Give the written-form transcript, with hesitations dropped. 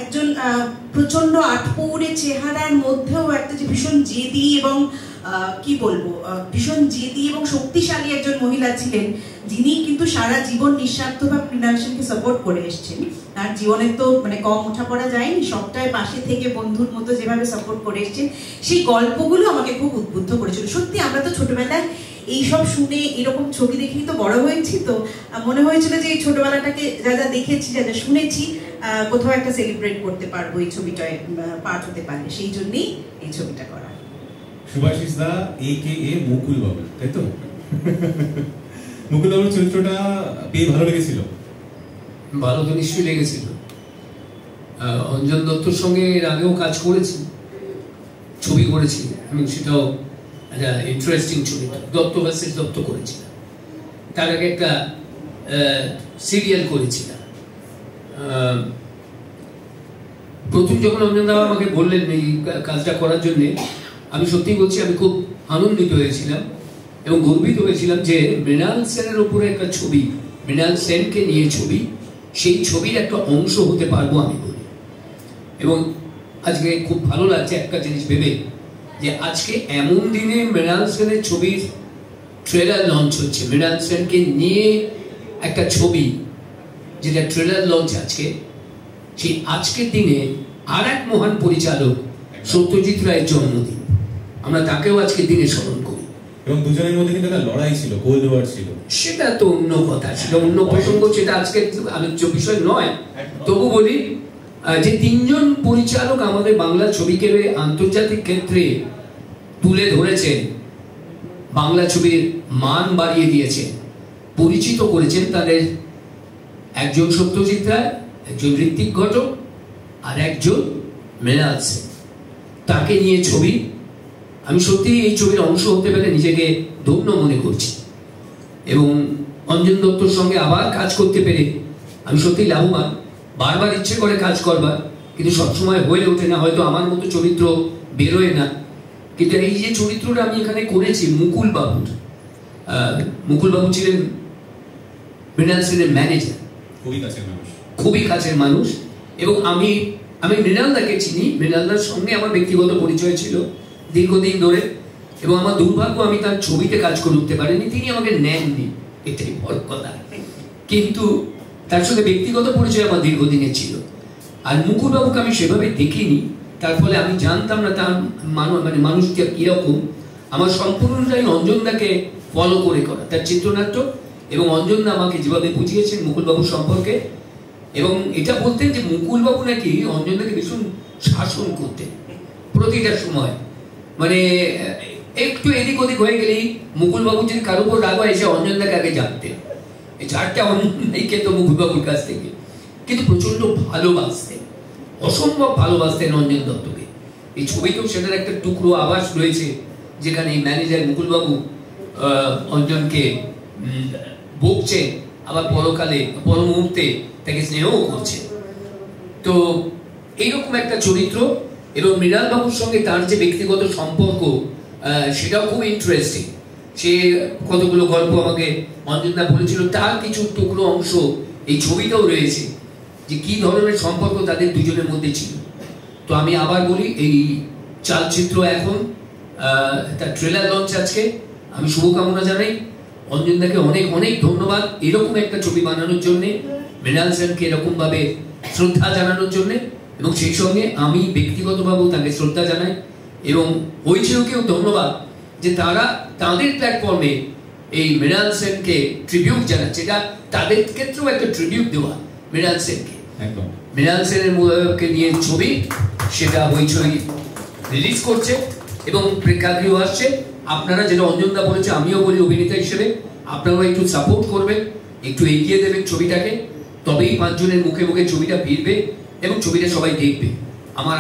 একজন প্রচন্ড আটপৌরে চেহারার মধ্যেও একটা যে ভীষণ জেদি এবং কি বলবো ভীষণ জেদি এবং শক্তিশালী একজন মহিলা ছিলেন, যিনি কিন্তু সারা জীবন নিঃস্বার্থভাবে মৃণাল সেনকে সাপোর্ট করে এসেছেন। তার জীবনে তো মানে কম ওঠা পড়া যায়নি, সবটাই পাশে থেকে বন্ধুর মতো যেভাবে সাপোর্ট করে এসেছেন, সেই গল্পগুলো আমাকে খুব উদ্বুদ্ধ করেছিল। সত্যি আমরা তো ছোটবেলায় এইসব শুনে এরকম ছবি দেখেই তো বড় হয়েছি, তো মনে হয়েছিল যে এই ছোটবেলাটাকে যা যা দেখেছি, যা যা শুনেছি, কোথাও একটা সেলিব্রেট করতে পারবো এই ছবিটায় পার্ট হতে পারলে, সেই জন্যই এই ছবিটা করা। সুভাষিস দা AKA মুকুল বাবু, তাই তো? মুকুল বাবুর চরিত্রটা পেয়ে ভালো লেগেছিল? ভালো তো নিশ্চয়ই লেগেছিল। অঞ্জন দত্তর সঙ্গে এর আগেও কাজ করেছি, ছবি করেছি, এবং সেটাও একটা ইন্টারেস্টিং ছবি, দত্ত ভার্সেস দত্ত করেছিলাম। তার আগে একটা সিরিয়াল করেছিলাম। প্রথম যখন অঞ্জন দা আমাকে বললেন এই কাজটা করার জন্যে, আমি সত্যিই বলছি আমি খুব আনন্দিত হয়েছিলাম এবং গর্বিত হয়েছিলাম যে মৃণাল সেনের উপরে একটা ছবি, মৃণাল সেনকে নিয়ে ছবি, সেই ছবির একটা অংশ হতে পারবো আমি বলি। এবং আজকে খুব ভালো লাগছে একটা জিনিস ভেবে যে আজকে এমন দিনে মৃণাল সেনের ছবির ট্রেলার লঞ্চ হচ্ছে, মৃণাল সেনকে নিয়ে একটা ছবি যেটা ট্রেলার লঞ্চ আজকে, সেই আজকের দিনে আর এক মহান পরিচালক সত্যজিৎ রায়ের জন্মদিন, আমরা তাকেও আজকের দিনে স্মরণ করি। এবং দুজনের মধ্যে কিন্তু একটা লড়াই ছিল, কোল্ড ওয়ার ছিল, সেটা তো অন্য কথা, সেটা অন্য প্রসঙ্গ, সেটা আজকে আলোচ্য বিষয় নয়। তবু বলি যে তিনজন পরিচালক আমাদের বাংলা ছবিকে আন্তর্জাতিক ক্ষেত্রে তুলে ধরেছেন, বাংলা ছবির মান বাড়িয়ে দিয়েছেন, পরিচিত করেছেন। তাদের একজন সত্যজিৎ রায়, একজন ঋত্বিক ঘটক, আর একজন মৃণাল সেন। তাকে নিয়ে ছবি, আমি সত্যি এই ছবির অংশ হতে পেরে নিজেকে ধন্য মনে করছি। এবং অঞ্জন দত্তর সঙ্গে আবার কাজ করতে পেরে আমি সত্যি লাভবান। বারবার ইচ্ছে করে কাজ করবার, কিন্তু সবসময় হয়ে ওঠে না, হয়তো আমার মতো চরিত্র বেরোয় না। কিন্তু এই যে চরিত্রটা আমি এখানে করেছি মুকুল বাবুর, মুকুল বাবু ছিলেন মৃণাল সেনের ম্যানেজার, খুবই কাছের মানুষ। এবং আমি মৃণালদাকে চিনি, মৃণালদার সঙ্গে আমার ব্যক্তিগত পরিচয় ছিল দীর্ঘদিন ধরে, এবং আমার দুর্ভাগ্য আমি তার ছবিতে কাজ করে উঠতে পারিনি, তিনি আমাকে নেননি, এটাই বড় কথা। কিন্তু তার সঙ্গে ব্যক্তিগত পরিচয় আমার দীর্ঘদিনের ছিল। আর মুকুল বাবুকে আমি সেভাবে দেখিনি, তার ফলে আমি জানতাম না তার মানে মানুষটা কিরকম। আমার সম্পূর্ণটাই অঞ্জনদাকে ফলো করে করা, তার চিত্রনাট্য, এবং অঞ্জনদা আমাকে যেভাবে বুঝিয়েছেন মুকুলবাবু সম্পর্কে। এবং এটা বলতেন যে মুকুলবাবু নাকি অঞ্জনদাকে ভীষণ শাসন করতেন প্রতিটা সময়, মানে একটু এদিক ওদিক হয়ে গেলেই মুকুলবাবু যদি কারোর উপর রাগ হয় এসে অঞ্জনদাকে আগে জানতেন। এই চারটা অঞ্জনদাই খেত মুকুলবাবুর কাছ থেকে, কিন্তু প্রচন্ড ভালোবাসতেন, অসম্ভব ভালোবাসতেন অঞ্জন দত্তকে। এই ছবিতেও সেটার একটা টুকরো আভাস রয়েছে, যেখানে এই ম্যানেজার মুকুলবাবু অঞ্জনকে বকছে, আবার পরকালে পর মুহূর্তে তাকে স্নেহও করছে। তো এইরকম একটা চরিত্র, এবং মৃণাল বাবুর সঙ্গে তার যে ব্যক্তিগত সম্পর্ক সেটাও খুব ইন্টারেস্টিং। সে কতগুলো গল্প আমাকে অঞ্জনদা বলেছিল, তার কিছু টুকরো অংশ এই ছবিটাও রয়েছে, যে কি ধরনের সম্পর্ক তাদের দুজনের মধ্যে ছিল। তো আমি আবার বলি, এই চালচিত্র এখন তার ট্রেলার লঞ্চ আজকে, আমি শুভকামনা জানাই। অঞ্জনদাকে অনেক অনেক ধন্যবাদ এরকম একটা ছবি বানানোর জন্যে, মৃণাল সেনকে এরকম ভাবে শ্রদ্ধা জানানোর জন্যে, এবং সেই সঙ্গে আমি ব্যক্তিগতভাবেও তাকে শ্রদ্ধা জানাই। এবং ঐচিওকেও ধন্যবাদ যে তারা তাদের প্ল্যাটফর্মে এই মৃণাল সেনকে ট্রিবিউট জানাচ্ছে, এটা তাদের ক্ষেত্রেও একটা ট্রিবিউট দেওয়া মৃণাল সেনকে। মৃণাল সেনের নিয়ে ছবি, সেটা হইচই রিলিজ করছে এবং প্রেক্ষাগৃহ আসছে। আপনারা যেটা অঞ্জনদা বলেছে, আমিও বলি অভিনেতা হিসেবে আপনারা একটু সাপোর্ট করবেন, একটু এগিয়ে দেবেন ছবিটাকে, তবেই 5 জনের মুখে মুখে ছবিটা ফিরবে এবং ছবিটা সবাই দেখবে। আমার